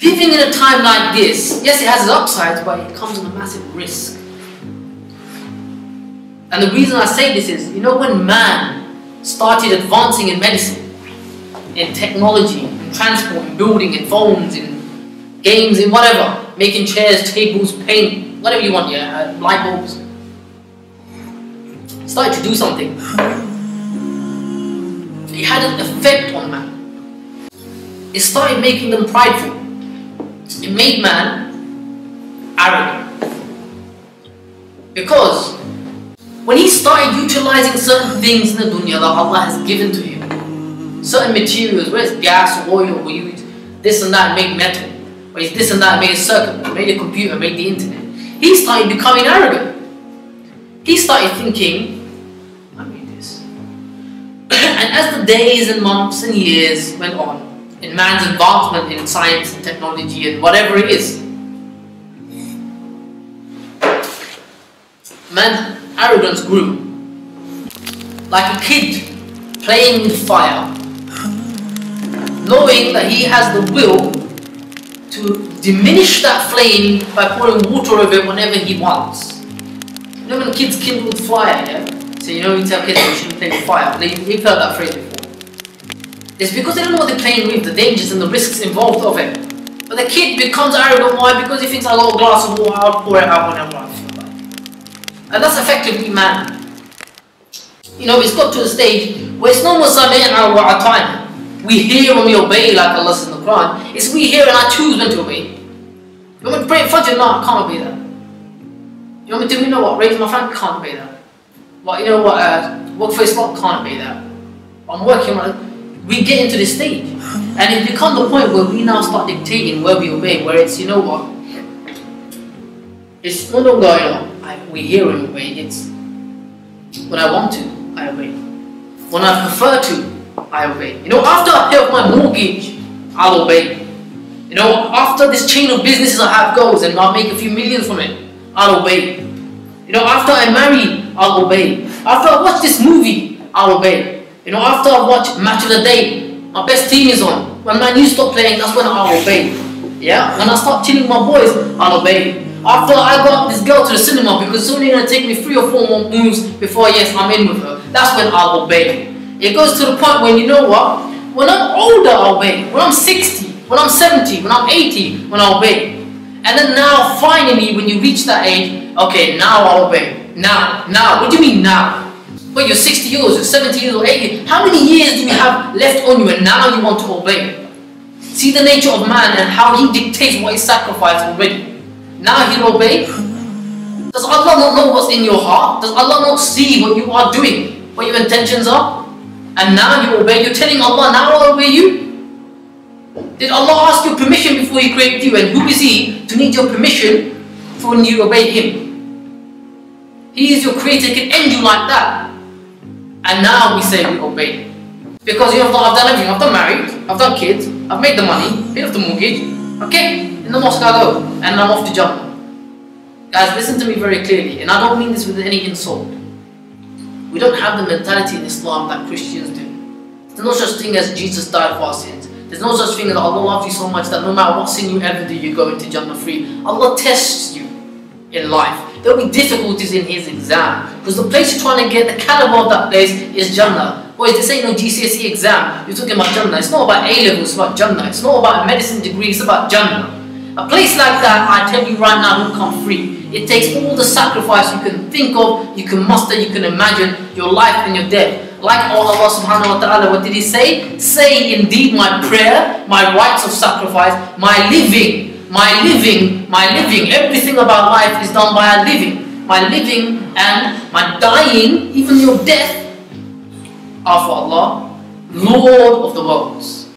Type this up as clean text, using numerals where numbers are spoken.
Living in a time like this, yes, it has its upsides, but it comes with a massive risk. And the reason I say this is, when man started advancing in medicine, in technology, in transport, in building, in phones, in games, in whatever, making chairs, tables, paint, whatever you want, light bulbs, started to do something. It had an effect on man. It started making them prideful. It made man arrogant. Because when he started utilizing certain things in the dunya that Allah has given to him, certain materials, whether it's gas or oil, or you this and that made metal, or it's this and that made a circuit, made a computer, made the internet, he started becoming arrogant. He started thinking, I made this. And as the days and months and years went on, in man's advancement in science and technology and whatever it is, man's arrogance grew. Like a kid playing with fire, knowing that he has the will to diminish that flame by pouring water over it whenever he wants. When kids kindle with fire, so you tell kids they shouldn't play with fire. You've heard that phrase before. It's because they don't know what they're playing with, the dangers and the risks involved of it. But the kid becomes arrogant. Why? Because he thinks, I got a glass of water, I'll pour it out whenever I feel like. And that's effectively man. It's got to a stage where it's no more sami'na wa ata'na. We hear and we obey, like Allah says in the Quran. It's we hear and I choose when to obey. You want me to pray Fajr? No, I can't obey that. You want me to raise my family? Can't obey that. Work for Islam? Can't obey that. I'm working on it. We get into this stage, and it's become the point where we now start dictating where we obey, where it's, it's no longer, we hear and obey, it's when I want to, I obey. When I prefer to, I obey. After I pay off my mortgage, I'll obey. After this chain of businesses I have goes and I'll make a few millions from it, I'll obey. After I marry, I'll obey. After I watch this movie, I'll obey. After I watch Match of the Day, my best team is on. When Man U stop playing, that's when I'll obey. Yeah? When I start chilling with my boys, I'll obey. After I got this girl to the cinema, because it's only going to take me 3 or 4 more moves before, yes, I'm in with her, that's when I'll obey. It goes to the point when, when I'm older, I'll obey. When I'm 60, when I'm 70, when I'm 80, when I'll obey. And then now, finally, when you reach that age, okay, now I'll obey. Now. What do you mean now? But you're 60 years, you're 70 years or 80. How many years do you have left on you and now you want to obey? See the nature of man and how he dictates what is sacrificed already. Now he'll obey. Does Allah not know what's in your heart? Does Allah not see what you are doing? What your intentions are? And now you obey. You're telling Allah, now I'll obey you? Did Allah ask your permission before He created you? And who is He to need your permission for when you obey Him? He is your creator, He can end you like that. And now we say we obey. Because I've done everything. I've done married, I've done kids, I've made the money, paid off the mortgage. Okay, in the mosque I go, and I'm off to Jannah. Guys, listen to me very clearly, and I don't mean this with any insult. We don't have the mentality in Islam that Christians do. There's no such thing as Jesus died for our sins. There's no such thing as Allah loves you so much that no matter what sin you ever do, you go into Jannah free. Allah tests you in life. There will be difficulties in His exam, because the place you're trying to get, the caliber of that place is Jannah. Boys, this ain't no GCSE exam, you're talking about Jannah. It's not about A-levels, it's about Jannah. It's not about a medicine degree, it's about Jannah. A place like that, I tell you right now, will come free. It takes all the sacrifice you can think of, you can muster, you can imagine, your life and your death. Like Allah subhanahu wa ta'ala, what did He say? Say indeed my prayer, my rites of sacrifice, my living, everything about life is done by a living. My living and my dying, even your death, are for Allah, Lord of the worlds.